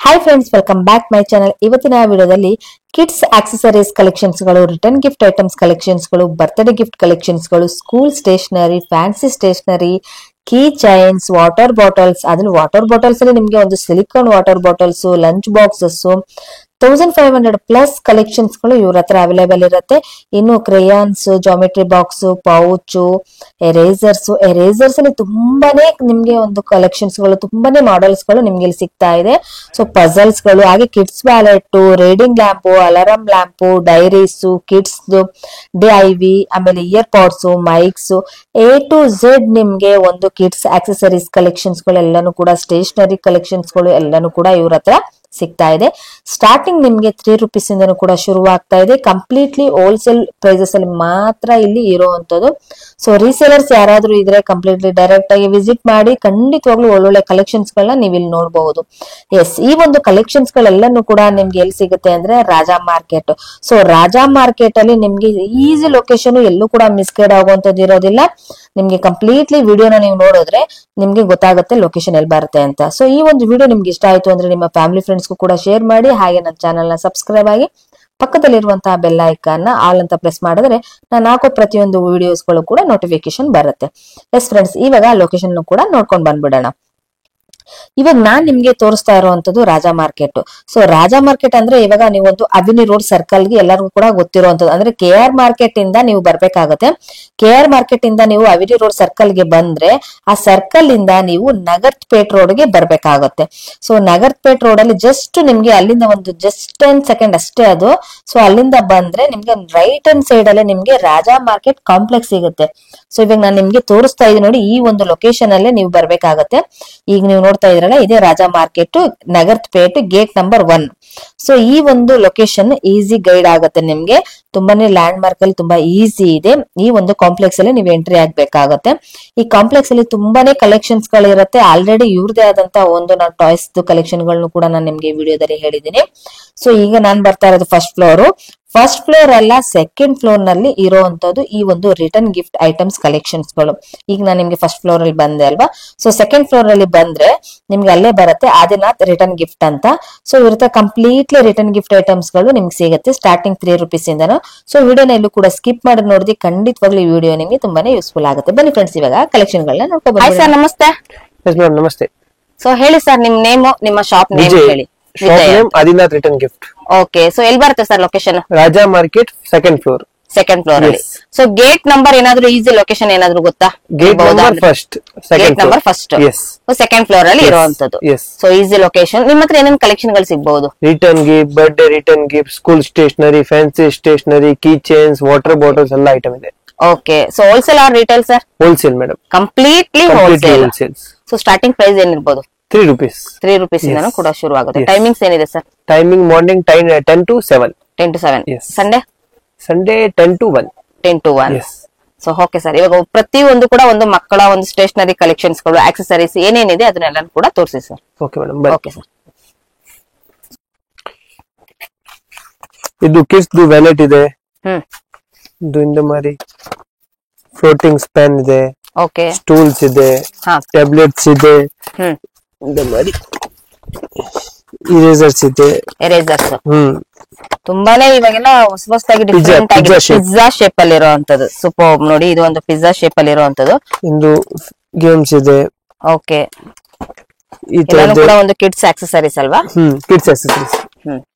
Hi friends, welcome back my channel. ಇವತ್ತಿನ ವಿಡಿಯೋದಲ್ಲಿ kids accessories collections ಗಳು, ರಿಟರ್ನ್ ಗಿಫ್ಟ್ ಐಟಮ್ಸ್ ಕಲೆಕ್ಷನ್ಸ್ ಗಳು, birthday gift collections ಗಳು, school stationery, fancy stationery, key chains, water bottles. ಅದ್ರಲ್ಲಿ water bottles ಅಲ್ಲಿ ನಿಮ್ಗೆ ಒಂದು silicone water bottles, lunch boxes, 1500 plus collections ಗಳು ಇವ್ರ ಹತ್ರ ಅವೈಲೇಬಲ್ ಇರುತ್ತೆ. ಇನ್ನು crayons, geometry box, pouch, erasers ಅಲ್ಲಿ ತುಂಬಾನೇ ನಿಮ್ಗೆ ಒಂದು ಕಲೆಕ್ಷನ್ಸ್ ಗಳು, ತುಂಬಾನೇ ಮಾಡೆಲ್ಸ್ ಗಳು ನಿಮ್ಗೆ ಇಲ್ಲಿ ಸಿಗ್ತಾ ಇದೆ. ಸೊ ಪಜಲ್ಸ್ ಗಳು, ಹಾಗೆ kids wallet, reading lamp, alarm lamp, diaries, kids DIV, ಆಮೇಲೆ ear pods, mics, A to Z ನಿಮ್ಗೆ ಒಂದು ಕಿಡ್ಸ್ ಆಕ್ಸೆಸರೀಸ್ ಕಲೆಕ್ಷನ್ಸ್ ಗಳು ಎಲ್ಲಾನು ಕೂಡ, ಸ್ಟೇಷನರಿ ಕಲೆಕ್ಷನ್ಸ್ ಗಳು ಎಲ್ಲಾನು ಕೂಡ ಇವ್ರ ಹತ್ರ ಸಿಗ್ತಾ ಇದೆ. ಸ್ಟಾರ್ಟಿಂಗ್ ನಿಮ್ಗೆ 3 ರೂಪೀಸ್ ಇಂದನೂ ಕೂಡ ಶುರುವಾಗ್ತಾ ಇದೆ. ಕಂಪ್ಲೀಟ್ಲಿ ಹೋಲ್ಸೇಲ್ ಪ್ರೈಸಸ್ ಅಲ್ಲಿ ಮಾತ್ರ ಇಲ್ಲಿ ಇರುವಂತದ್ದು. ಸೊ ರೀಸೇಲರ್ಸ್ ಯಾರಾದ್ರೂ ಇದ್ರೆ ಕಂಪ್ಲೀಟ್ಲಿ ಡೈರೆಕ್ಟ್ ಆಗಿ ವಿಸಿಟ್ ಮಾಡಿ, ಖಂಡಿತವಾಗ್ಲೂ ಒಳ್ಳೊಳ್ಳೆ ಕಲೆಕ್ಷನ್ಸ್ ಗಳನ್ನ ನೀವು ಇಲ್ಲಿ ನೋಡಬಹುದು. ಎಸ್, ಈ ಒಂದು ಕಲೆಕ್ಷನ್ಸ್ ಗಳೆಲ್ಲನೂ ಕೂಡ ನಿಮ್ಗೆ ಎಲ್ಲಿ ಸಿಗುತ್ತೆ ಅಂದ್ರೆ Raja market. So Raja market ಅಲ್ಲಿ ನಿಮ್ಗೆ ಈಸಿ ಲೊಕೇಶನ್, ಎಲ್ಲೂ ಕೂಡ ಮಿಸ್ಗೈಡ್ ಆಗುವಂತದ್ದು ಇರೋದಿಲ್ಲ. ನಿಮ್ಗೆ ಕಂಪ್ಲೀಟ್ಲಿ ವಿಡಿಯೋನ ನೀವು ನೋಡಿದ್ರೆ ನಿಮ್ಗೆ ಗೊತ್ತಾಗುತ್ತೆ ಲೊಕೇಶನ್ ಎಲ್ಲಿ ಬರುತ್ತೆ ಅಂತ. ಸೊ ಈ ಒಂದು ವಿಡಿಯೋ ನಿಮ್ಗೆ ಇಷ್ಟ ಆಯ್ತು ಅಂದ್ರೆ ನಿಮ್ಮ ಫ್ಯಾಮಿಲಿ ಫ್ರೆಂಡ್ಸ್ಗೂ ಕೂಡ ಶೇರ್ ಮಾಡಿ, ಹಾಗೆ ನನ್ನ ಚಾನಲ್ ನ ಸಬ್ಸ್ಕ್ರೈಬ್ ಆಗಿ ಪಕ್ಕದಲ್ಲಿರುವಂತಹ ಬೆಲ್ ಐಕಾನ್ ಆಲ್ ಅಂತ ಪ್ರೆಸ್ ಮಾಡಿದ್ರೆ ನಾನು ಹಾಕೋ ಪ್ರತಿಯೊಂದು ವಿಡಿಯೋಸ್ ಗಳು ಕೂಡ ನೋಟಿಫಿಕೇಶನ್ ಬರುತ್ತೆ. ಎಸ್ ಫ್ರೆಂಡ್ಸ್, ಇವಾಗ ಲೊಕೇಶನ್ ಕೂಡ ನೋಡ್ಕೊಂಡು ಬಂದ್ಬಿಡೋಣ. ಇವಾಗ ನಾನ್ ನಿಮ್ಗೆ ತೋರಿಸ್ತಾ ಇರುವಂತದ್ದು Raja market. So Raja market ಅಂದ್ರೆ ಇವಾಗ ನೀವೊಂದು ಅವಿನಿ ರೋಡ್ ಸರ್ಕಲ್ ಗೆ ಎಲ್ಲರಿಗೂ ಕೂಡ ಗೊತ್ತಿರುವಂತದ್ದು. ಅಂದ್ರೆ KR ಮಾರ್ಕೆಟ್ ಇಂದ ನೀವು ಬರ್ಬೇಕಾಗತ್ತೆ. KR ಮಾರ್ಕೆಟ್ ಇಂದ ನೀವು ಅವಿನಿ ರೋಡ್ ಸರ್ಕಲ್ ಗೆ ಬಂದ್ರೆ, ಆ ಸರ್ಕಲ್ ಇಂದ ನೀವು ನಗರ್ತ್ ಪೇಟ್ ರೋಡ್ ಗೆ ಬರ್ಬೇಕಾಗತ್ತೆ. ಸೊ ನಗರ್ತ್ ಪೇಟ್ ರೋಡ್ ಅಲ್ಲಿ ಜಸ್ಟ್ ನಿಮ್ಗೆ ಅಲ್ಲಿಂದ ಒಂದು ಜಸ್ಟ್ 10 ಸೆಕೆಂಡ್ ಅಷ್ಟೇ ಅದು. ಸೊ ಅಲ್ಲಿಂದ ಬಂದ್ರೆ ನಿಮ್ಗೆ ರೈಟ್ ಹ್ಯಾಂಡ್ ಸೈಡ್ ಅಲ್ಲಿ ನಿಮ್ಗೆ ರಾಜಾ ಮಾರ್ಕೆಟ್ ಕಾಂಪ್ಲೆಕ್ಸ್ ಸಿಗುತ್ತೆ. ಸೊ ಇವಾಗ ನಾನು ನಿಮ್ಗೆ ತೋರಿಸ್ತಾ ಇದ್ದೀನಿ ನೋಡಿ, ಈ ಒಂದು ಲೊಕೇಶನ್ ಅಲ್ಲೇ ನೀವು ಬರ್ಬೇಕಾಗತ್ತೆ. ಈಗ ನೀವು ನೋಡ್ತಾ ಇದ್ರಲ್ಲ, ಇದೇ Raja market, Nagarthpet, gate number 1. So ಈ ಒಂದು ಲೊಕೇಶನ್ ಈಸಿ ಗೈಡ್ ಆಗುತ್ತೆ ನಿಮ್ಗೆ. ತುಂಬಾನೇ ಲ್ಯಾಂಡ್ ಮಾರ್ಕ್ ಅಲ್ಲಿ ತುಂಬಾ ಈಸಿ ಇದೆ. ಈ ಒಂದು ಕಾಂಪ್ಲೆಕ್ಸ್ ಅಲ್ಲಿ ನೀವು ಎಂಟ್ರಿ ಆಗ್ಬೇಕಾಗತ್ತೆ. ಈ ಕಾಂಪ್ಲೆಕ್ಸ್ ಅಲ್ಲಿ ತುಂಬಾನೇ ಕಲೆಕ್ಷನ್ಸ್ ಗಳು ಇರುತ್ತೆ. ಆಲ್ರೆಡಿ ಇವ್ರದೇ ಆದಂತ ಒಂದು ನಾನು ಟಾಯ್ಸ್ ಕಲೆಕ್ಷನ್ ಗಳನ್ನು ಕೂಡ ನಾನು ನಿಮ್ಗೆ ವಿಡಿಯೋದಲ್ಲಿ ಹೇಳಿದ್ದೀನಿ. ಸೊ ಈಗ ನಾನ್ ಬರ್ತಾ ಇರೋದು ಫಸ್ಟ್ ಫ್ಲೋರ್ ಅಲ್ಲ, ಸೆಕೆಂಡ್ ಫ್ಲೋರ್ ನಲ್ಲಿ ಇರುವಂತದ್ದು ಈ ಒಂದು ರಿಟರ್ನ್ ಗಿಫ್ಟ್ ಐಟಮ್ಸ್ ಕಲೆಕ್ಷನ್ಸ್ ಗಳು. ಈಗ ನಾನು ನಿಮ್ಗೆ ಫಸ್ಟ್ ಫ್ಲೋರ್ ಅಲ್ಲಿ ಬಂದೆ ಅಲ್ವಾ. ಸೊ ಸೆಕೆಂಡ್ ಫ್ಲೋರ್ ಅಲ್ಲಿ ಬಂದ್ರೆ ನಿಮ್ಗೆ ಅಲ್ಲೇ ಬರುತ್ತೆ ಆದಿನಾಥ್ ರಿಟರ್ನ್ ಗಿಫ್ಟ್ ಅಂತ. ಸೊ ಇರುತ್ತೆ ಕಂಪ್ಲೀಟ್ಲಿ ರಿಟರ್ನ್ ಗಿಫ್ಟ್ ಐಟಮ್ಸ್ ಗಳು ನಿಮ್ಗೆ ಸಿಗುತ್ತೆ ಸ್ಟಾರ್ಟಿಂಗ್ 3 ರೂಪೀಸ್ ಇಂದನು. ಸೊ ವಿಡಿಯೋನ ಎಲ್ಲೂ ಕೂಡ ಸ್ಕಿಪ್ ಮಾಡಿ ನೋಡಿದ್ರೆ ಖಂಡಿತವಾಗ್ಲೂ ಈ ವಿಡಿಯೋ ನಿಮ್ಗೆ ತುಂಬಾನೇ ಯೂಸ್ಫುಲ್ ಆಗುತ್ತೆ. ಬನ್ನಿ ಫ್ರೆಂಡ್ಸ್, ಇವಾಗ ಕಲೆಕ್ಷನ್ ಗಳನ್ನ ನೋಡ್ಕೊಂಡು ಬನ್ನಿ. ಸರ್ ನಮಸ್ತೆ. ನಮಸ್ತೆ. ಸೊ ಹೇಳಿ ಸರ್, ನಿಮ್ ನೇಮು, ನಿಮ್ಮ ಶಾಪ್ ನೇಮ್ ಹೇಳಿ. Adinath return gift. Okay, so ಎಲ್ಲಿ ಬರುತ್ತೆ sir location? Raja market, second floor ಅಲ್ಲಿ. ಸೊ ಗೇಟ್ ನಂಬರ್ ಏನಾದ್ರು ಈಸಿ ಲೊಕೇಶನ್ ಏನಾದ್ರು ಗೊತ್ತಾ? Gate number first, gate number first, second floor ಅಲ್ಲಿ ಇರುವಂತದ್ದು. So easy location. ನಿಮ್ಮ ಹತ್ರ ಏನೇನು ಕಲೆಕ್ಷನ್ ಗಳು ಸಿಗಬಹುದು? Return gift, birthday return gift, school stationery, fancy stationery, key chains, water bottles ಎಲ್ಲ ಐಟಮ್ ಇದೆ. Okay, so wholesale or retail sir? Wholesale madam, completely wholesale. So starting price ಏನಿರ್ಬೋದು? 3 rupees. 3 rupees ಇಂದ ಕೂಡ ಶುರು ಆಗುತ್ತೆ. ಟೈಮಿಂಗ್ಸ್ ಏನಿದೆ sir? Timing morning 10 to 7. 10 to 7. Sunday 10 to 1. 10 to 1. So okay sir, ಇವಾಗ ಪ್ರತಿಯೊಂದು ಕೂಡ ಒಂದು ಮಕ್ಕಳ ಒಂದು ಸ್ಟೇಷನರಿ ಕಲೆಕ್ಷನ್ಸ್ ಗಳು, ಆಕ್ಸೆಸರೀಸ್ ಏನೇನಿದೆ ಅದನ್ನೆಲ್ಲ ಕೂಡ ತೋರಿಸಿ sir. Okay madam. Okay sir. ಇದು ಕಿಡ್ಸ್ ವ್ಯಾಲೆಟ್ ಇದೆ. ಇದು ಇಂದ ಮಾರಿ ಫ್ಲೋಟಿಂಗ್ ಸ್ಪೆನ್ ಇದೆ. ಓಕೆ, ಸ್ಟೂಲ್ಸ್ ಇದೆ, ಟ್ಯಾಬ್ಲೆಟ್ಸ್ ಇದೆ, ಇಂದ ಮಾರಿ ಇರೇಸರ್ಸ್ ಇದೆ. ಎರೇಸರ್ಸ್ ತುಂಬಾನೇ ಇವಾಗೆಲ್ಲ ಹೊಸದಾಗಿ ಡಿಫರೆಂಟ್ ಆಗಿ ಪಿಜ್ಜಾ ಶೇಪ್ ಅಲ್ಲಿ ಇರುವಂತದ್ದು. ಸೂಪರ್ ನೋಡಿ, ಇದು ಒಂದು ಪಿಜ್ಜಾ ಶೇಪ್ ಅಲ್ಲಿ ಇರುವಂತದ್ದು. ಇಂದು ಗೇಮ್ಸ್ ಇದೆ. ಓಕೆ, ಇದೆಲ್ಲ ಕೂಡ ಒಂದು ಕಿಡ್ಸ್ ಆಕ್ಸೆಸರೀಸ್ ಅಲ್ವಾ? Kids accessories.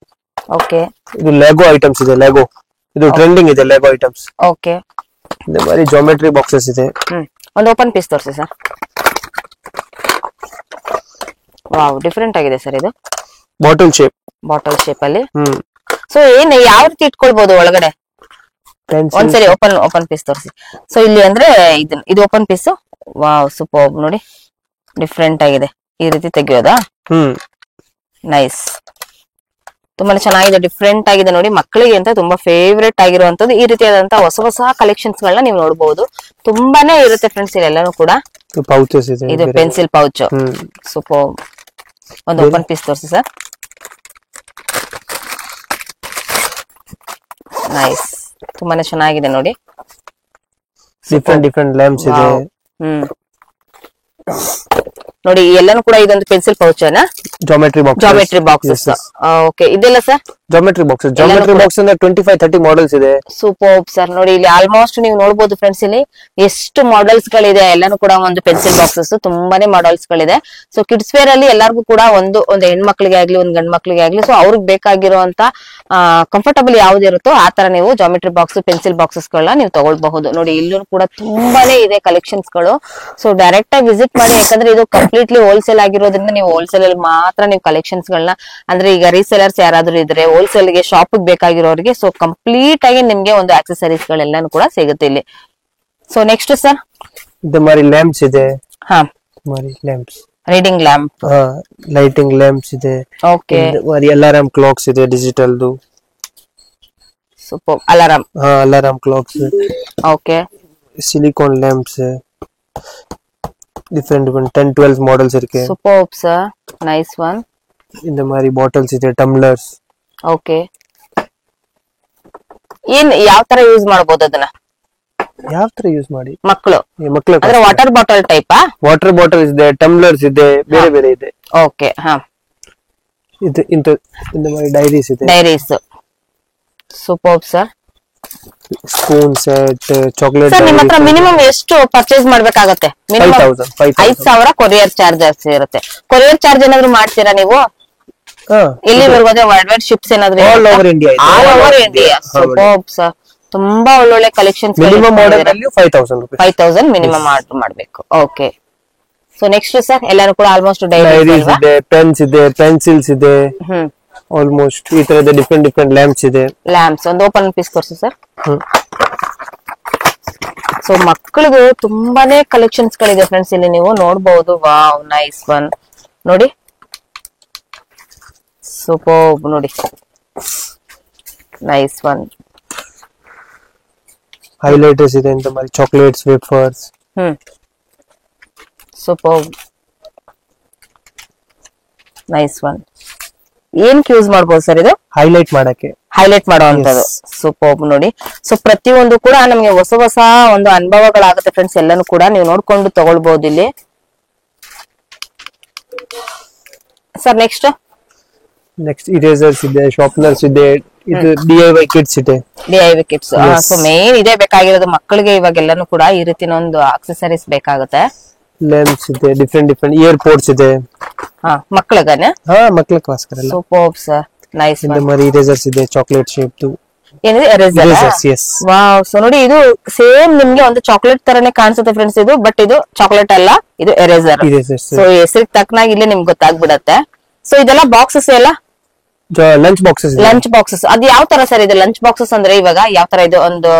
ಓಕೆ, ಇದು ಲೆಗೋ ಐಟಮ್ಸ್ ಇದೆ. ಲೆಗೋ ಇದು ಟ್ರೆಂಡಿಂಗ್ ಇದೆ. Lego items. ಓಕೆ, ಇಂದ ಮಾರಿ ಜಾಮೆಟ್ರಿ ಬಾಕ್ಸಸ್ ಇದೆ. ಒಂದು ಓಪನ್ ಪೀಸ್ ತೋರಿಸಿ ಸರ್. ವಾವ್, ಡಿಫರೆಂಟ್ ಆಗಿದೆ ಸರ್. ಇದು ಬಾಟಲ್ ಶೇಪ್ ಅಲ್ಲಿ. ಸೊ ಏನ್ ಯಾವ ರೀತಿ ಇಟ್ಕೊಳ್ಬಹುದು ಒಳಗಡೆ? ಒಂದ್ಸರಿ ಓಪನ್ ಪೀಸ್ ತೋರಿಸಿ. ಸೊ ಇಲ್ಲಿ ಅಂದ್ರೆ ಇದು ಓಪನ್ ಪೀಸ್. ವಾವ್, ಸೂಪರ್ ನೋಡಿ, ಡಿಫರೆಂಟ್ ಆಗಿದೆ. ಈ ರೀತಿ ತೆಗಿಯೋದಾ? ನೈಸ್, ತುಂಬಾನೇ ಚೆನ್ನಾಗಿದೆ, ಡಿಫರೆಂಟ್ ಆಗಿದೆ ನೋಡಿ. ಮಕ್ಕಳಿಗೆ ಅಂತ ತುಂಬಾ ಫೇವ್ರೇಟ್ ಆಗಿರುವಂತದ್ದು ಈ ರೀತಿಯಾದಂತ ಹೊಸ ಕಲೆಕ್ಷನ್ಸ್ ಗಳನ್ನ ನೀವು ನೋಡಬಹುದು. ತುಂಬಾನೇ ಇರುತ್ತೆ ಫ್ರೆಂಡ್ಸ್ ಇಲ್ಲೆಲ್ಲಾನು ಕೂಡ. ಇದು ಪೆನ್ಸಿಲ್ ಪೌಚ್. ಸೂಪರ್. ಒಂದು ಓಪನ್ ಪೀಸ್ ತೋರಿಸಿ ಸರ್. ನೈಸ್, ತುಂಬಾನೇ ಚೆನ್ನಾಗಿದೆ ನೋಡಿ. ಡಿಫರೆಂಟ್ ಲ್ಯಾಂಪ್ಸ್ ಇದೆ. ನೋಡಿ ಎಲ್ಲಾನು ಕೂಡ ಇದೊಂದು pencil pouch geometry box. Geometry boxes. Okay, ಇದೆಲ್ಲ sir geometry box. Geometry box ಅಂದ್ರೆ 25-30 ಮಾಡೆಲ್ಸ್ ಇದೆ. Super sir. ನೋಡಿ ಇಲ್ಲಿ ಆಲ್ಮೋಸ್ಟ್ ನೀವು ನೋಡಬಹುದು ಫ್ರೆಂಡ್ಸ್, ಇಲ್ಲಿ ಎಷ್ಟು ಮಾಡೆಲ್ಸ್ ಗಳಿದೆ. ಎಲ್ಲಾನು ಕೂಡ ಒಂದು ಪೆನ್ಸಿಲ್ ಬಾಕ್ಸಸ್, ತುಂಬಾನೇ ಮಾಡೆಲ್ಸ್ ಗಳಿದೆ. ಸೊ ಕಿಡ್ಸ್ ವೇರ್ ಅಲ್ಲಿ ಎಲ್ಲರಿಗೂ ಕೂಡ ಒಂದು ಹೆಣ್ಮಕ್ಳಿಗೆ ಆಗ್ಲಿ ಒಂದು ಗಂಡ್ ಮಕ್ಳಿಗೆ ಆಗ್ಲಿ, ಸೊ ಅವ್ರಿಗೆ ಬೇಕಾಗಿರುವಂತ ಕಂಫರ್ಟಬಲ್ ಯಾವ್ದಿರುತ್ತೋ ಆ ತರ ನೀವು ಜಾಮೆಟ್ರಿ ಬಾಕ್ಸ್, ಪೆನ್ಸಿಲ್ ಬಾಕ್ಸಸ್ ಗಳನ್ನ ನೀವು ತಗೊಳ್ಬಹುದು. ನೋಡಿ ಇಲ್ಲೂ ಕೂಡ ತುಂಬಾನೇ ಇದೆ ಕಲೆಕ್ಷನ್ಸ್ ಗಳು. ಸೊ ಡೈರೆಕ್ಟ್ ಆಗಿ ವಿಸಿಟ್ ಮಾಡಿ, ಯಾಕಂದ್ರೆ ಇದು ಕಂಪ್ಲೀಟ್ಲಿ ಹೋಲ್ಸೇಲ್ ಆಗಿರೋದ್ರಿಂದ ನೀವು ಹೋಲ್ಸೇಲ್ ಅಲ್ಲಿ ಮಾತ್ರ ನೀವು ಕಲೆಕ್ಷನ್ಸ್ ಗಳನ್ನ, ಅಂದ್ರೆ ಈಗ ರೀಸೇಲರ್ಸ್ ಯಾರಾದ್ರೂ ಇದ್ರೆ ಹೋಲ್ಸೇಲ್ ಗೆ ಶಾಪ್ ಬೇಕಾಗಿರೋರಿಗೆ, ಸೊ ಕಂಪ್ಲೀಟ್ ಆಗಿ ನಿಮ್ಗೆ ಒಂದು ಆಕ್ಸೆಸರೀಸ್ ಗಳೆಲ್ಲಾನು ಕೂಡ ಸಿಗುತ್ತೆ ಇಲ್ಲಿ. ಸೊ ನೆಕ್ಸ್ಟ್ ಸರ್, ಇದು ಮಾರಿ ಲ್ಯಾಂಪ್ಸ್ ಇದೆ. ಹಾ, ಮಾರಿ lamps, reading lamp, lighting lamps ಇದೆ. ಓಕೆ, ಮಾರಿ ಅಲಾರಾಮ್ ಕ್ಲಾಕ್ಸ್ ಇದೆ ಡಿಜಿಟಲ್ದು. Super. Alarm, alarm clocks. Okay, silicon lamps, different 10-12 models ಇರುತ್ತೆ. Super sir, nice one. இந்த மாதிரி ಬಾಟಲ್ಸ್ ಇದೆ, ಟಮ್ಲರ್ಸ್. ಓಕೆ, ಏನ್ ಯಾವ ತರ ಯೂಸ್ ಮಾಡಬಹುದು ಅದನ್ನ? ಯಾವ ತರ ಯೂಸ್ ಮಾಡಿ ಮಕ್ಕಳು ಅಂದ್ರೆ water bottle type? Water bottle ಇದೆ, ಟಮ್ಲರ್ಸ್ ಇದೆ, ಬೇರೆ ಬೇರೆ ಇದೆ. ಓಕೆ, ಹಾ, ಇದು இந்த மாதிரி ಡೈರೀಸ್ ಇದೆ. Diaries, super sir. Spoon set, chocolate. Sir ನಿಮ್ಮ ಹತ್ರ ಮಿನಿಮಮ್ ಎಷ್ಟು ಪರ್ಚೇಸ್ ಮಾಡ್ಬೇಕಾಗತ್ತೆ? ಮಿನಿಮಮ್ 5,000 ಕೊರಿಯರ್ ಚಾರ್ಜಸ್ ಇರುತ್ತೆ. ಕೊರಿಯರ್ ಚಾರ್ಜ್ ಏನಾದ್ರು ಮಾಡ್ತೀರಾ ನೀವು? ಎಲ್ಲಿವರೆಗೂ ಅದೇ ವರ್ಲ್ಡ್ ವೈಡ್ ಶಿಪ್ಸ್ ಏನಾದ್ರು? All over India. All over India. Super sir, ತುಂಬಾ ಒಳ್ಳೊಳ್ಳೆ ಕಲೆಕ್ಷನ್ಸ್. ಮಿನಿಮಮ್ ಆರ್ಡರ್ ಅಲ್ಲಿ 5,000 ರೂಪಾಯಿ. 5,000 ಮಿನಿಮಮ್ ಆರ್ಡರ್ ಮಾಡ್ಬೇಕು. ಓಕೆ, ಸೊ ನೆಕ್ಸ್ಟ್ ಸರ್, ಎಲ್ಲಾನು ಕೂಡ ಆಲ್ಮೋಸ್ಟ್ ಡೈರೀಸ್ ಇದೆ, ಪೆನ್ಸ್ ಇದೆ, ಪೆನ್ಸಿಲ್ಸ್ ಇದೆ. ಆಲ್ಮೋಸ್ಟ್ ಈ ತರದ ಡಿಫರೆಂಟ್ ಲ್ಯಾಂಪ್ಸ್ ಇದೆ. ಲ್ಯಾಂಪ್ಸ್ ಒಂದು ಓಪನ್ ಪೀಸ್ ತೋರಿಸಿ ಸರ್. ಸೊ ಮಕ್ಕಳಿಗೆ ತುಂಬಾನೇ ಕಲೆಕ್ಷನ್ಸ್ ಗಳಿದೆ ಫ್ರೆಂಡ್ಸ್, ಇಲ್ಲಿ ನೀವು ನೋಡಬಹುದು. Wow, nice one. ನೋಡಿ ಸೂಪರ್, ನೋಡಿ ನೈಸ್ ಒನ್. ಹೈಲೈಟರ್ಸ್ ಇದೆ, ಇಂತ மாதிரி chocolates, wafers. Super, nice one. ಏನಕ್ಕೆ ಯೂಸ್ ಮಾಡಬಹುದು ಸರ್ ಇದು? ಹೈಲೈಟ್ ಮಾಡಕ್ಕೆ, ಹೈಲೈಟ್ ಮಾಡುವಂತದ್ದು. ಸೂಪರ್, ನೋಡಿ. ಸೊ ಪ್ರತಿಯೊಂದು ಕೂಡ ನಮ್ಗೆ ಹೊಸ ಹೊಸ ಒಂದು ಅನುಭವಗಳಾಗುತ್ತೆ ಫ್ರೆಂಡ್ಸ್. ಎಲ್ಲಾನು ಕೂಡ ನೀವು ನೋಡ್ಕೊಂಡು ತಗೊಳ್ಬಹುದು ಇಲ್ಲಿ. ಸರ್ ನೆಕ್ಸ್ಟ್ ಇರೇಸರ್ಸ್ ಇದೆ, ಶಾರ್ಪ್ನರ್ಸ್ ಇದೆ, ಇದು DIY ಕಿಟ್ಸ್ ಇದೆ. DIY ಕಿಟ್ಸ್, ಸೊ ಮೇನ್ ಇದೇ ಬೇಕಾಗಿರೋದು ಮಕ್ಕಳಿಗೆ. ಇವಾಗೆಲ್ಲಾನು ಕೂಡ ಈ ರೀತಿನ ಒಂದು ಆಕ್ಸೆಸರೀಸ್ ಬೇಕಾಗುತ್ತೆ. ಲ್ಯಾಂಪ್ಸ್ ಇದೆ, ಡಿಫರೆಂಟ್ ಇಯರ್ ಪೋರ್ಟ್ಸ್ ಇದೆ. ಮಕ್ಕಳಿಗಾನೆ? ಮಕ್ಕಳಿಗೋಸ್ಕರ. Super sir, nice. ಇಂದ மாதிரி ಇರೇಸರ್ಸ್ ಇದೆ, ಚಾಕ್ಲೇಟ್ ಶೇಪ್. ಏನಿದೆ? ಎರೇಸರ್ಸ್. yes. ವಾವ್, ಸೊ ನೋಡಿ ಇದು ಸೇಮ್ ನಿಮ್ಗೆ ಒಂದು ಚಾಕ್ಲೇಟ್ ತರನೇ ಕಾಣಿಸುತ್ತೆ ಫ್ರೆಂಡ್ಸ್ ಇದು, ಬಟ್ ಇದು ಚಾಕ್ಲೇಟ್ ಅಲ್ಲ, ಇದು ಎರೇಸರ್. ಸೊ ಹೆಸರಿಗೆ ತಕ್ಕನಾಗಿ ಇಲ್ಲೇ ನಿಮ್ಗೆ ಗೊತ್ತಾಗ್ಬಿಡತ್ತೆ. ಸೊ ಇದೆಲ್ಲ ಬಾಕ್ಸಸ್ ಎಲ್ಲ ಲಂಚ್ ಬಾಕ್ಸಸ್. ಲಂಚ್ ಬಾಕ್ಸಸ್ ಅದು ಯಾವ ತರ ಸರ್ ಇದೆ? ಲಂಚ್ ಬಾಕ್ಸಸ್ ಅಂದ್ರೆ ಇವಾಗ ಯಾವ ತರ ಇದು? ಒಂದು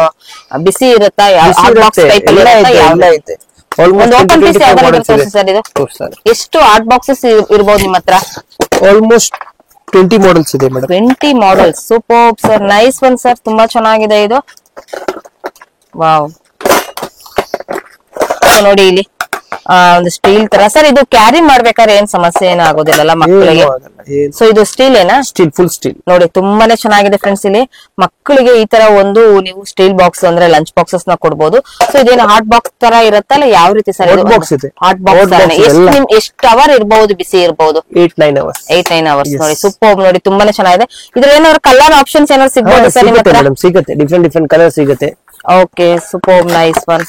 ಬಿಸಿ ಇರುತ್ತಾ? ಹಾಟ್ ಬಾಕ್ಸ್ ಟೈಪ್ ಅಲ್ಲಿ ಇರುತ್ತೆ? ಒಂದು ಓಪನ್ ಪೀಸ್ ಯಾವ್ದು ಸರ್ ಇದು? ಎಷ್ಟು ಹಾಟ್ ಬಾಕ್ಸಸ್ ಇರಬಹುದು ನಿಮ್ಮ ಹತ್ರ? ಆಲ್ಮೋಸ್ಟ್ 20 ಮಾಡೆಲ್ಸ್ ಇದೆ madam. 20 models. Super sir, nice one sir, ತುಂಬಾ ಚೆನ್ನಾಗಿದೆ ಇದು. ವಾವ್, ನೋಡಿ ಇಲ್ಲಿ ಒಂದು ಸ್ಟೀಲ್ ತರ ಸರ್. ಇದು ಕ್ಯಾರಿ ಮಾಡ್ಬೇಕಾದ್ರೆ ಏನ್ ಸಮಸ್ಯೆ ಏನು ಆಗೋದಿಲ್ಲ ಮಕ್ಕಳಿಗೆ? ಸೊ ಇದು ಸ್ಟೀಲ್ ಏನಾ? Steel, full steel. ನೋಡಿ ತುಂಬಾನೇ ಚೆನ್ನಾಗಿದೆ ಫ್ರೆಂಡ್ಸ್. ಇಲ್ಲಿ ಮಕ್ಕಳಿಗೆ ಈ ತರ ಒಂದು ನೀವು ಸ್ಟೀಲ್ ಬಾಕ್ಸ್ ಅಂದ್ರೆ ಲಂಚ್ ಬಾಕ್ಸಸ್ ನ ಕೊಡ್ಬೋದು. ಸೊ ಇದೇನು ಹಾಟ್ ಬಾಕ್ಸ್ ತರ ಇರತ್ತಲ್ಲ, ಯಾವ ರೀತಿ ಸರ್? ಬಾಕ್ಸ್ ಇದೆ, ಹಾಟ್ ಬಾಕ್ಸ್. ಎಷ್ಟು ಅವರ್ ಇರಬಹುದು? ಬಿಸಿ ಇರಬಹುದು? 8-9 ಅವರ್ಸ್. 8-9 ಅವರ್ಸ್. ನೋಡಿ ಸೂಪರ್, ನೋಡಿ ತುಂಬಾನೇ ಚೆನ್ನಾಗಿದೆ. ಇದ್ರ ಏನಾದ್ರು ಕಲರ್ ಆಪ್ಷನ್ಸ್ ಏನಾದ್ರು ಸಿಗಬಹುದು ಸರ್ ನಿಮ್ಮ ಹತ್ರ? ಸಿಗುತ್ತೆ, ಡಿಫರೆಂಟ್ ಕಲರ್ ಸಿಗುತ್ತೆ. Okay, super, nice one.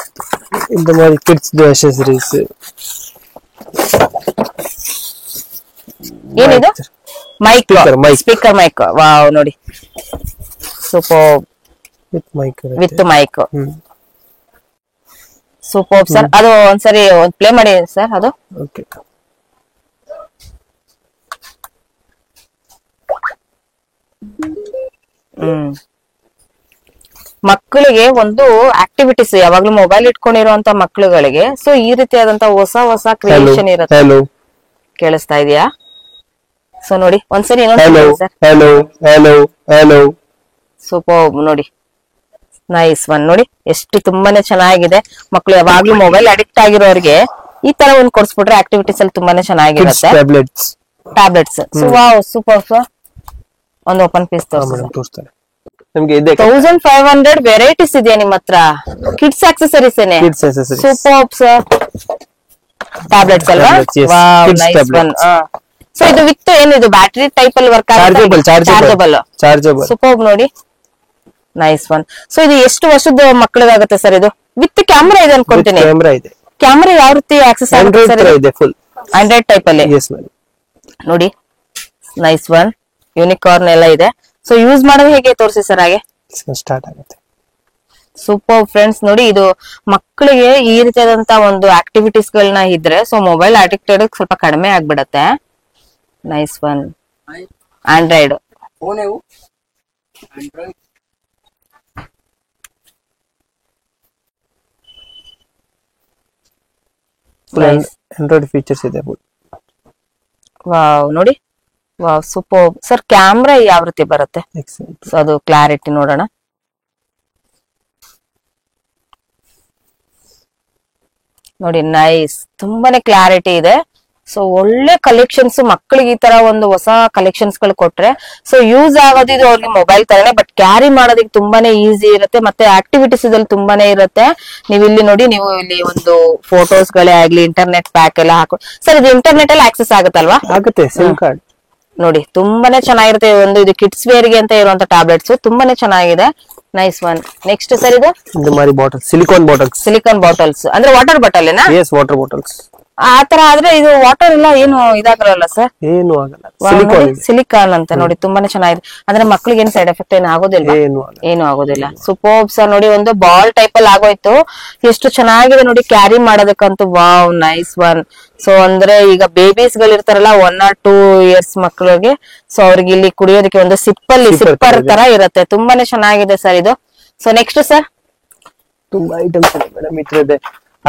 ಇಂದ மாதிரி ಕಿಡ್ಸ್ ಆಕ್ಸೆಸರೀಸ್. ಏನಿದು? Mic, speaker mic. ವಾವ್, ನೋಡಿ super, with mic. Super sir. ಅದು ಒಂದ್ಸರಿ ಪ್ಲೇ ಮಾಡಿ ಸರ್ ಅದು. ಓಕೆ, ಮಕ್ಕಳಿಗೆ ಒಂದು ಆಕ್ಟಿವಿಟೀಸ್, ಯಾವಾಗ್ಲೂ ಮೊಬೈಲ್ ಇಟ್ಕೊಂಡಿರುವಂತ ಮಕ್ಕಳುಗಳಿಗೆ ಸೊ ಈ ರೀತಿಯಾದಂತ ಹೊಸ ಹೊಸ ಕ್ರಿಯೇಷನ್ ಇರುತ್ತೆ. ಕೇಳಿಸ್ತಾ ಇದೆಯಾ? ಸೊ ನೋಡಿ ಒಂದ್ಸರಿ ಸೂಪರ್, ನೋಡಿ ನೈಸ್ ಒನ್. ನೋಡಿ ಎಷ್ಟು ತುಂಬಾನೇ ಚೆನ್ನಾಗಿದೆ. ಮಕ್ಕಳು ಯಾವಾಗ್ಲೂ ಮೊಬೈಲ್ ಅಡಿಕ್ಟ್ ಆಗಿರೋರಿಗೆ ಈ ತರ ಒಂದ್ ಕೊಡ್ಸ್ಬಿಟ್ರೆ ಆಕ್ಟಿವಿಟೀಸ್ ಅಲ್ಲಿ ತುಂಬಾನೇ ಚೆನ್ನಾಗಿರುತ್ತೆ. Tablets. So wow, super sir. ಒಂದು ಓಪನ್ ಪೀಸ್ ತೋರಿಸ್ತಾರೆ ನಮಗೆ. 1500 ವೆರೈಟೀಸ್ ಇದೆಯಾ ನಿಮ್ಮ ಹತ್ರ? ಕಿಡ್ಸ್ ಆಕ್ಸೆಸರೀಸ್ ಏನೇ? Super sir. ಟ್ಯಾಬ್ಲೆಟ್ಸ್ ಅಲ್ವಾ? Tablets, yes. Wow, Kids nice one. tablets. So ಇದು ವಿತ್ ಏನಿದು ಬ್ಯಾಟರಿ ಟೈಪ್ ಅಲ್ಲಿ work Chargeable, chargeable. chargeable. Super ನೋಡಿ, ನೈಸ್ ಒನ್. ಸೊ ಇದು ಎಷ್ಟು ವರ್ಷದ ಮಕ್ಕಳಿಗಾಗುತ್ತೆ ಸರ್? ಇದು ವಿತ್ ಕ್ಯಾಮ್ರಾ ಇದೆ ಅನ್ಕೊಂತೀನಿ. ಕ್ಯಾಮ್ರಾ ಇದೆ. ಕ್ಯಾಮ್ರಾ ಯಾವ ರೀತಿ ಆಕ್ಸೆಸ್ ಆಗುತ್ತೆ ಆಂಡ್ರಾಯ್ಡ್ ಸರ್? ತರ ಇದೆ ಫುಲ್. ಆಂಡ್ರಾಯ್ಡ್ ಟೈಪ್ ಅಲ್ಲಿ ಎಸ್ ಮ್ಯಾಮ್. ನೋಡಿ, ನೈಸ್ ಒನ್. ಯೂನಿಕಾರ್ನ್ ಎಲ್ಲ ಇದೆ. ಸೊ ಯೂಸ್ ಮಾಡೋದು ಹೇಗೆ ತೋರಿಸಿ ಸರ್ ಹಾಗೆ. ಸ್ಟಾರ್ಟ್ ಆಗುತ್ತೆ. ಸೂಪರ್ ಫ್ರೆಂಡ್ಸ್, ನೋಡಿ ಇದು ಮಕ್ಕಳಿಗೆ ಈ ರೀತಿಯಾದಂತ ಒಂದು ಆಕ್ಟಿವಿಟೀಸ್ ಗಳನ್ನ ಇದ್ರೆ ಸೊ ಮೊಬೈಲ್ ಅಡಿಕ್ಟೆಡ್ ಸ್ವಲ್ಪ ಕಡಿಮೆ ಆಗ್ಬಿಡತ್ತೆ. Nice one. Android Android features ಇದೆ ಫುಲ್. ವಾವ್, ನೋಡಿ, ವಾವ್ ಸೂಪರ್ ಸರ್. ಕ್ಯಾಮ್ರಾ ಯಾವ ರೀತಿ ಬರುತ್ತೆ? ಎಕ್ಸಲೆಂಟ್. ಸೊ ಅದು ಕ್ಲಾರಿಟಿ ನೋಡೋಣ. ನೋಡಿ, ನೈಸ್, ತುಂಬಾನೇ ಕ್ಲಾರಿಟಿ ಇದೆ. ಸೊ ಒಳ್ಳೆ ಕಲೆಕ್ಷನ್ಸ್ ಮಕ್ಕಳಿಗೆ ಈ ತರ ಒಂದು ಹೊಸ ಕಲೆಕ್ಷನ್ಸ್ ಗಳು ಕೊಟ್ರೆ ಸೊ ಯೂಸ್ ಆಗೋದಿದು ಅವ್ರಿಗೆ ಮೊಬೈಲ್ ತರನೇ, ಬಟ್ ಕ್ಯಾರಿ ಮಾಡೋದಕ್ಕೆ ತುಂಬಾನೇ ಈಸಿ ಇರುತ್ತೆ. ಮತ್ತೆ ಆಕ್ಟಿವಿಟೀಸ್ ಇದ್ರಲ್ಲಿ ತುಂಬಾನೇ ಇರುತ್ತೆ. ನೀವು ಇಲ್ಲಿ ನೋಡಿ, ನೀವು ಇಲ್ಲಿ ಒಂದು ಫೋಟೋಸ್ ಗಳೇ ಆಗ್ಲಿ, ಇಂಟರ್ನೆಟ್ ಪ್ಯಾಕ್ ಎಲ್ಲ ಹಾಕೋ ಸರ್. ಇದು ಇಂಟರ್ನೆಟ್ ಅಲ್ಲಿ ಆಕ್ಸೆಸ್ ಆಗುತ್ತಲ್ವಾ? ಆಗುತ್ತೆ. ಸಿಮ್ ಕಾರ್ಡ್ ನೋಡಿ, ತುಂಬಾನೇ ಚೆನ್ನಾಗಿರುತ್ತೆ. ಒಂದು ಇದು ಕಿಡ್ಸ್ ವೇರ್ ಗೆ ಅಂತ ಇರುವಂತ ಟ್ಯಾಬ್ಲೆಟ್ಸ್ ತುಂಬಾನೇ ಚೆನ್ನಾಗಿದೆ. Nice one. ನೆಕ್ಸ್ಟ್ ಸರ್, ಇದು ಮಾರಿ bottle, silicone bottles. Silicone bottles ಅಂದ್ರೆ ವಾಟರ್ ಬಾಟಲ್ ಏನಾ? Yes, water bottles. ಆ ತರ ಆದ್ರೆ ಇದು ವಾಟರ್ ಎಲ್ಲ ಏನು ಇದಾಗಲ್ಲ ಸರ್? ಏನು ಆಗಲ್ಲ. ಸಿಲಿಕಾನ್ ಇದೆ. ಸಿಲಿಕಾನ್ ಅಂತ ನೋಡಿ, ತುಂಬಾನೇ ಚೆನ್ನಾಗಿದೆ. ಅಂದ್ರೆ ಮಕ್ಳಿಗೆ ಏನು ಸೈಡ್ ಎಫೆಕ್ಟ್ ಏನು ಆಗೋದಿಲ್ಲ? ಏನು ಆಗೋದಿಲ್ಲ. Super sir. ನೋಡಿ, ಒಂದು ಬಾಲ್ ಟೈಪ್ ಅಲ್ಲಿ ಆಗೋಯ್ತು. ಎಷ್ಟು ಚೆನ್ನಾಗಿದೆ ನೋಡಿ ಕ್ಯಾರಿ ಮಾಡೋದಕ್ಕಂತೂ. Wow, nice one. ಸೊ ಅಂದ್ರೆ ಈಗ ಬೇಬೀಸ್ ಗಳು ಇರ್ತಾರಲ್ಲ 1 or 2 years ಮಕ್ಕಳಿಗೆ, ಸೊ ಅವ್ರಿಗೆ ಇಲ್ಲಿ ಕುಡಿಯೋದಕ್ಕೆ ಒಂದು ಸಿಪ್ಪರ್ ತರ ಇರುತ್ತೆ. ತುಂಬಾನೇ ಚೆನ್ನಾಗಿದೆ ಸರ್ ಇದು. ಸೊ ನೆಕ್ಸ್ಟ್ ಸರ್, ತುಂಬಾ ಐಟಮ್ಸ್ ಇದೆ ಮೇಡಮ್. ಇದ್ರದೆ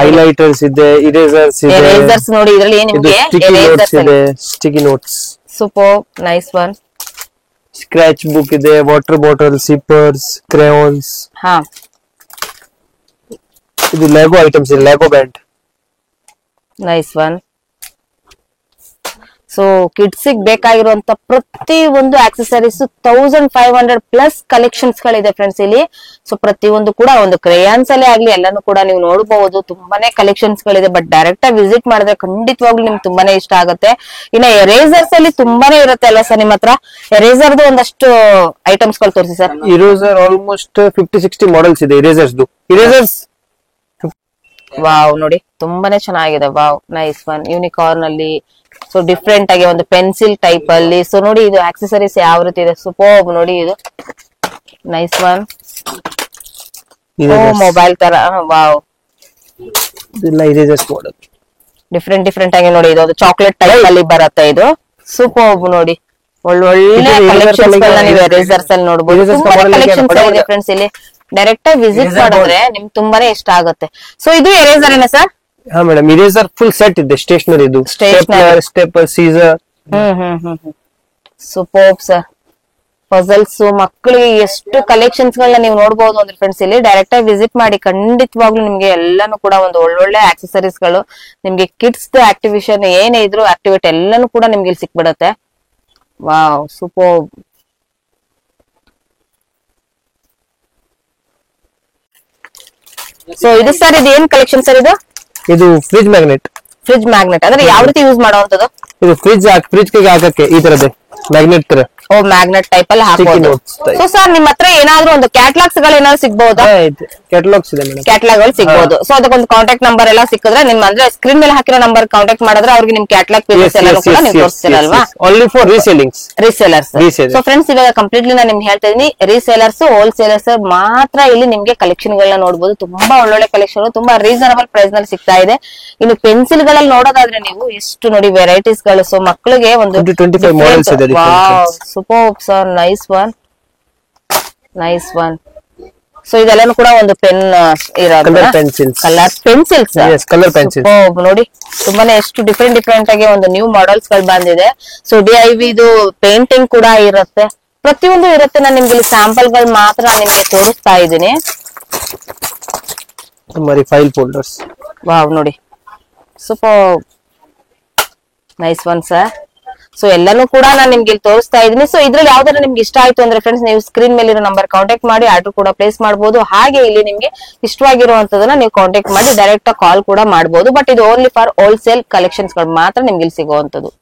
ಹೈಲೈಟರ್ಸ್ ಇದೆ, ಇರೇಸರ್ಸ್ ಇದೆ. ಎರೇಸರ್ಸ್ ನೋಡಿ, ಇದರಲ್ಲಿ ನಿಮಗೆ ನೋಟ್ಸ್ ಇದೆ, sticky notes. Super, nice one. Scratch book ಇದೆ, ವಾಟರ್ ಬಾಟಲ್, ಸಿಪ್ಪರ್ಸ್, ಕ್ರೇಯಾನ್ಸ್. ಹಾ, ಇದು ಲೆಗೋ ಐಟಮ್ಸ್ ಇದೆ, Lego band. Nice one. So kids ಬೇಕಾಗಿರುವಂತ ಪ್ರತಿ ಒಂದು ಆಕ್ಸೆಸರೀಸ್ 1500+ ಕಲೆಕ್ಷನ್ಸ್ ಗಳಿದೆ ಫ್ರೆಂಡ್ಸ್ ಇಲ್ಲಿ. ಸೊ ಪ್ರತಿಯೊಂದು ಕೂಡ ಒಂದು ಕ್ರೇಯಾನ್ಸ್ ಅಲ್ಲೇ ಆಗ್ಲಿ ಎಲ್ಲಾನು ಕೂಡ ನೀವು ನೋಡಬಹುದು. ತುಂಬಾನೇ ಕಲೆಕ್ಷನ್ಸ್ ಗಳಿದೆ. ಬಟ್ ಡೈರೆಕ್ಟ್ ಆಗಿ ವಿಸಿಟ್ ಮಾಡಿದ್ರೆ ಖಂಡಿತವಾಗ್ಲೂ ನಿಮ್ಗೆ ತುಂಬಾನೇ ಇಷ್ಟ ಆಗುತ್ತೆ. ಇನ್ನ ಎರೇಸರ್ಸ್ ಅಲ್ಲಿ ತುಂಬಾನೇ ಇರುತ್ತೆ ಅಲ್ವಾ ಸರ್ ನಿಮ್ಮ ಹತ್ರ? ಎರೇಸರ್ದು ಒಂದಷ್ಟು ಐಟಮ್ಸ್ ಗಳು ತೋರಿಸಿ ಸರ್. ಇರೇಸರ್ ಆಲ್ಮೋಸ್ಟ್ 50-60 ಮಾಡೆಲ್ಸ್ ಇದೆ ಇರೇಸರ್ಸ್. ಇರೇಸರ್ಸ್ ವಾವ್, ನೋಡಿ ತುಂಬಾನೇ ಚೆನ್ನಾಗಿದೆ. Wow, nice one. ಯೂನಿಕಾರ್ನ್ ಅಲ್ಲಿ ಸೊ ಡಿಫ್ರೆಂಟ್ ಆಗಿ ಒಂದು ಪೆನ್ಸಿಲ್ ಟೈಪ್ ಅಲ್ಲಿ. ಸೊ ನೋಡಿ, ಇದು ಆಕ್ಸೆಸರೀಸ್ ಯಾವ ರೀತಿ ಇದೆ. ಸೂಪರ್ ನೋಡಿ, ಇದು ನೈಸ್ ಒನ್. ಮೊಬೈಲ್ ತರ. ವಾವ್, ಇದೆಲ್ಲ ಇರೇಸರ್ಸ್ ಮಾಡೆಲ್. ಡಿಫ್ರೆಂಟ್ ಆಗಿ ನೋಡಿ, ಇದು ಚಾಕ್ಲೇಟ್ ಟೈಪ್ ಅಲ್ಲಿ ಬರುತ್ತೆ. ಇದು ಸೂಪರ್ ನೋಡಿ, ಒಳ್ಳೊಳ್ಳೆ ಕಲೆಕ್ಷನ್ಸ್ ಗಳನ್ನ ನೀವು ಎರೇಸರ್ಸ್ ಅಲ್ಲಿ ನೋಡಬಹುದು. ತುಂಬಾನೇ ಕಲೆಕ್ಷನ್ಸ್ ಇದೆ ಫ್ರೆಂಡ್ಸ್ ಇಲ್ಲಿ. ಡೈರೆಕ್ಟ್ ಆಗಿ ವಿಸಿಟ್ ಮಾಡಿದ್ರೆ ನಿಮ್ಗೆ ತುಂಬಾನೇ ಇಷ್ಟ ಆಗುತ್ತೆ. ಸೊ ಇದು ಎರೇಸರ್ ಏನ ಸರ್? ಹಾ ಮೇಡಮ್, ಇರೇಸರ್ ಫುಲ್ ಸೆಟ್ ಇದೆ. ಸ್ಟೇಷನರಿ ಇದು, stapler, scissor. Super sir. Puzzles ಮಕ್ಕಳಿಗೆ ಎಷ್ಟು ಕಲೆಕ್ಷನ್ಸ್ ಗಳನ್ನ ನೀವು ನೋಡಬಹುದು ಅಂದ್ರೆ ಫ್ರೆಂಡ್ಸ್ ಇಲ್ಲಿ ಡೈರೆಕ್ಟ್ ಆಗಿ ವಿಸಿಟ್ ಮಾಡಿ. ಖಂಡಿತವಾಗ್ಲೂ ನಿಮ್ಗೆ ಎಲ್ಲಾನು ಕೂಡ ಒಂದು ಒಳ್ಳೊಳ್ಳೆ ಆಕ್ಸೆಸರೀಸ್ ಗಳು, ನಿಮ್ಗೆ ಕಿಡ್ಸ್ ಆಕ್ಟಿವಿಷನ್ ಏನೇ ಇದ್ರು ಆಕ್ಟಿವಿಟಿ ಎಲ್ಲಾನು ಕೂಡ ನಿಮ್ಗೆ ಇಲ್ಲಿ ಸಿಕ್ಬಿಡತ್ತೆ. Wow, super. ಸೊ ಇದು ಸರ್, ಇದು ಏನ್ ಕಲೆಕ್ಷನ್ ಸರ್? ಇದು ಫ್ರಿಜ್ ಮ್ಯಾಗ್ನೆಟ್. ಫ್ರಿಜ್ ಮ್ಯಾಗ್ನೆಟ್ ಅಂದ್ರೆ ಯಾವ ರೀತಿ ಯೂಸ್ ಮಾಡುವಂತದ್ದು? ಇದು ಫ್ರಿಜ್ ಗೆ ಹಾಕಕ್ಕೆ ಈ ತರದೇ ಮ್ಯಾಗ್ನೆಟ್ ತರ. ಓ, ಮ್ಯಾಗ್ನೆಟ್ ಟೈಪ್ ಅಲ್ಲಿ ಹಾಕಬಹುದು. ಸೊ ಸರ್, ನಿಮ್ಮ ಹತ್ರ ಏನಾದ್ರೂ ಒಂದು ಕ್ಯಾಟಲಾಗ್ಸ್ ಗಳು ಏನಾದ್ರು ಸಿಗಬಹುದಾ? ಕ್ಯಾಟಲಾಗ್ಸ್ ಇದೆ ಮೇಡಮ್. ಕ್ಯಾಟಲಾಗ್ ಗಳು ಸಿಗಬಹುದು. ಸೊ ಅದಕ್ಕೊಂದು ಕಾಂಟ್ಯಾಕ್ಟ್ ನಂಬರ್ ಎಲ್ಲ ಸಿಕ್ಕಿದ್ರೆ ನಿಮ್ ಅಂದ್ರೆ ಸ್ಕ್ರೀನ್ ಮೇಲೆ ಹಾಕಿರೋ ನಂಬರ್ ಕಾಂಟ್ಯಾಕ್ಟ್ ಮಾಡಿದ್ರೆ ಅವ್ರಿಗೆ ನಿಮ್ ಕ್ಯಾಟಲಾಗ್ ಪೀಸಸ್ ಎಲ್ಲ ಕೂಡ ನೀವು ತೋರಿಸ್ತೀರಲ್ವಾ? Only for resellings. Resellers. So friends, ಇವಾಗ ಕಂಪ್ಲೀಟ್ಲಿ ನಾನು ನಿಮ್ಗೆ ಹೇಳ್ತಾ ಇದೀನಿ, ರೀಸೇಲರ್ಸ್, ಹೋಲ್ಸೇಲರ್ಸ್ ಮಾತ್ರ ಇಲ್ಲಿ ನಿಮ್ಗೆ ಕಲೆಕ್ಷನ್ ಗಳನ್ನ ನೋಡಬಹುದು. ತುಂಬಾ ಒಳ್ಳೊಳ್ಳೆ ಕಲೆಕ್ಷನ್, ತುಂಬಾ ರೀಸನಬಲ್ ಪ್ರೈಸ್ ನಲ್ಲಿ ಸಿಗ್ತಾ ಇದೆ. ಇನ್ನು ಪೆನ್ಸಿಲ್ ಗಳಲ್ಲಿ ನೋಡೋದಾದ್ರೆ ನೀವು ಎಷ್ಟು ನೋಡಿ ವೆರೈಟೀಸ್ ಗಳು. ಸೊ ಮಕ್ಕಳಿಗೆ ಒಂದು 25 ಮಾಡೆಲ್ಸ್ ಇದೆ. Super sir, nice one, nice one. So ಇದೆಲ್ಲಾನು ಕೂಡ ಒಂದು ಪೆನ್ ಇರೋದು, colour pencils. Colour pencils. Colour pencil ನೋಡಿ, ತುಂಬಾನೇ ಎಷ್ಟು ಡಿಫ್ರೆಂಟ್ ಆಗಿ ಒಂದು ನ್ಯೂ ಮಾಡೆಲ್ಸ್ ಗಳು ಬಂದಿದೆ. ಸೊ DIY ಇದು ಪೇಂಟಿಂಗ್ ಕೂಡ ಇರುತ್ತೆ, ಪ್ರತಿಯೊಂದು ಇರುತ್ತೆ. ನಾನು ನಿಮ್ಗೆ ಇಲ್ಲಿ ಸ್ಯಾಂಪಲ್ ಗಳು ಮಾತ್ರ ನಿಮ್ಗೆ ತೋರಿಸ್ತಾ ಇದ್ದೀನಿ. File folders. ವಾವ್, ನೋಡಿ super, nice one sir. So ಎಲ್ಲಾನು ಕೂಡ ನಾನು ನಿಮ್ಗೆ ಇಲ್ಲಿ ತೋರಿಸ್ತಾ ಇದೀನಿ. ಸೊ ಇದ್ರಲ್ಲಿ ಯಾವ್ದಾರ ನಿಮ್ಗೆ ಇಷ್ಟ ಆಯ್ತು ಅಂದ್ರೆ ಫ್ರೆಂಡ್ಸ್ ನೀವು ಸ್ಕ್ರೀನ್ ಮೇಲೆ ಇರೋ ನಂಬರ್ ಕಾಂಟ್ಯಾಕ್ಟ್ ಮಾಡಿ ಆರ್ಡರ್ ಕೂಡ ಪ್ಲೇಸ್ ಮಾಡಬಹುದು. ಹಾಗೆ ಇಲ್ಲಿ ನಿಮ್ಗೆ ಇಷ್ಟವಾಗಿರುವಂತದನ್ನ ನೀವು ಕಾಂಟ್ಯಾಕ್ಟ್ ಮಾಡಿ ಡೈರೆಕ್ಟ್ ಕಾಲ್ ಕೂಡ ಮಾಡಬಹುದು. ಬಟ್ ಇದು ಓನ್ಲಿ ಫಾರ್ ಹೋಲ್ಸೇಲ್ ಕಲೆಕ್ಷನ್ಸ್ ಗಳು ಮಾತ್ರ ನಿಮ್ಗೆ ಇಲ್ಲಿ ಸಿಗುವಂತದ್ದು.